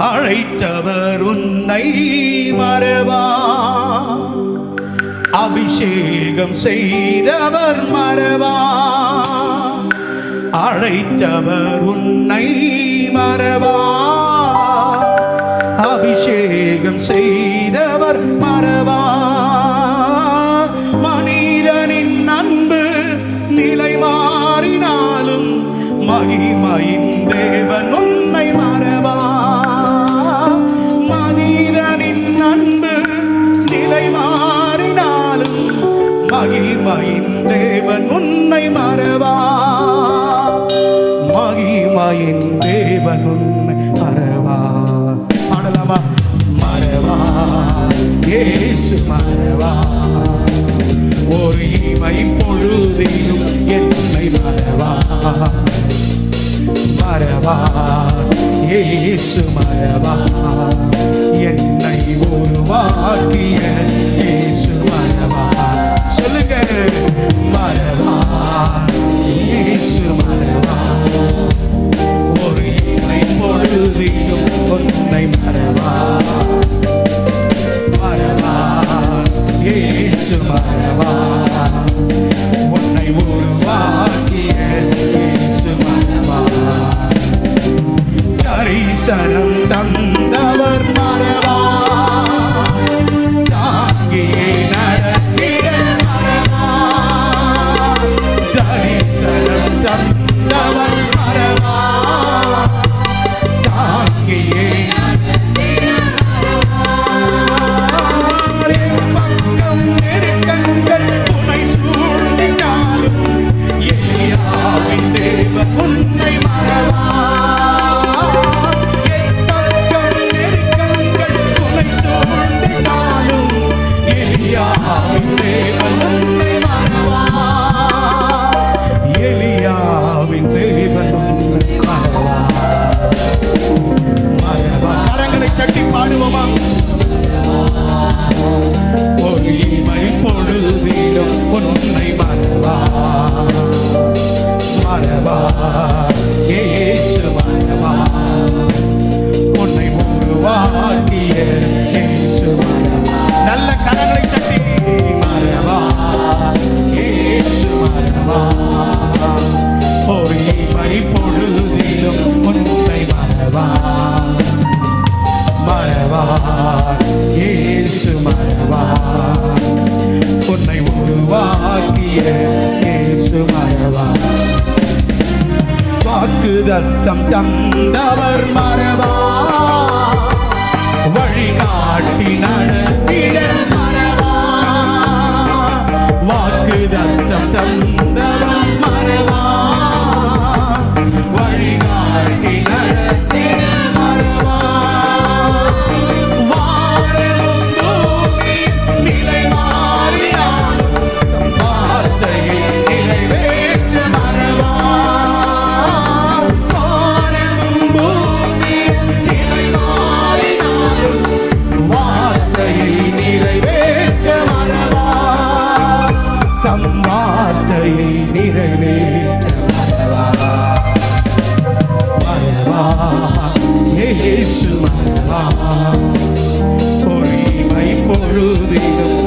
அழைத்தவர் உன்னை மறவா, அபிஷேகம் செய்தவர் மறவா. அழைத்தவர் உன்னை மறவா, அபிஷேகம் செய்தவர் மறவா. மனிதனின் அன்பு நிலை மாறினாலும் மகிமையின் தேவன் உன்னை மறவா. மனிதனின் அன்பு நிலை மாறினாலும் மகிமையின் தேவன் உன்னை மறவா. மகிமையின் தேவன் உன்னை மறவா. பாடலாமா? மறவா இயேசு மறவா, ஒரு இமை பொழுதிலும் என்னை மறவா. மறவா இயேசு மறவா, என்னை உருவாக்கிய இயேசு மறவா. சொல்லுங்க, மறவா இயேசு மறவா, ஒரு இமை பொழுதிலும் உன்னை மறவா. மறவா இயேசு மறவா, உன்னை உருவாக்கிய இயேசு மறவா. தரிசனம் தந்தவர் மறவா, தாங்கியே நடத்திட மறவா. தரிசனம் தந்தவர் மறவா, தாங்கியே பக்கம் நெருக்கங்கள் துணை சூழ்ந்தினாலும் எலியாவின் தேவன் உன்னை மறவா. பக்கம் நெருக்கங்கள் துணை சூழ்ந்தினாலும் எலியாவின் தேவன் உன்னை மறவா. எலியாவின் தேவன் உன்னை மறவா. மறவா. கரங்களை தட்டி பாடுவோமா? ஒரு இமை பொழுதிலும் உன்னை மறவா. மறவா இயேசு மறவா, உன்னை உருவாக்கிய இயேசு மறவா. நல்ல கரங்களை தட்டி மறவா இயேசு மறவா, ஒரு இமை பொழுதிலும் உன்னை மறவா. மறவா இயேசு மறவா, உன்னை உருவாக்கிய இயேசு மறவா. வாக்குத்தத்தம் தந்தவர் மறவா, வழிகாட்டி நடத்திட மறவா. வாக்குத்தத்தம் தந்தவர் மறவா, வழிகாட்டி நடத்திட மறவா. வானமும் பூமி நிலை மாறினாலும் தம் வார்த்தையை நிறைவேற்ற மறவா. வானமும் பூமி நிலை மாறினாலும் வார்த்தையை நிறைவேற்ற மறவா. தம் வார்த்தையை நிறைவேற்ற மறவா. மறவா இயேசு மறவா, ஒரு இமை பொழுதிலும்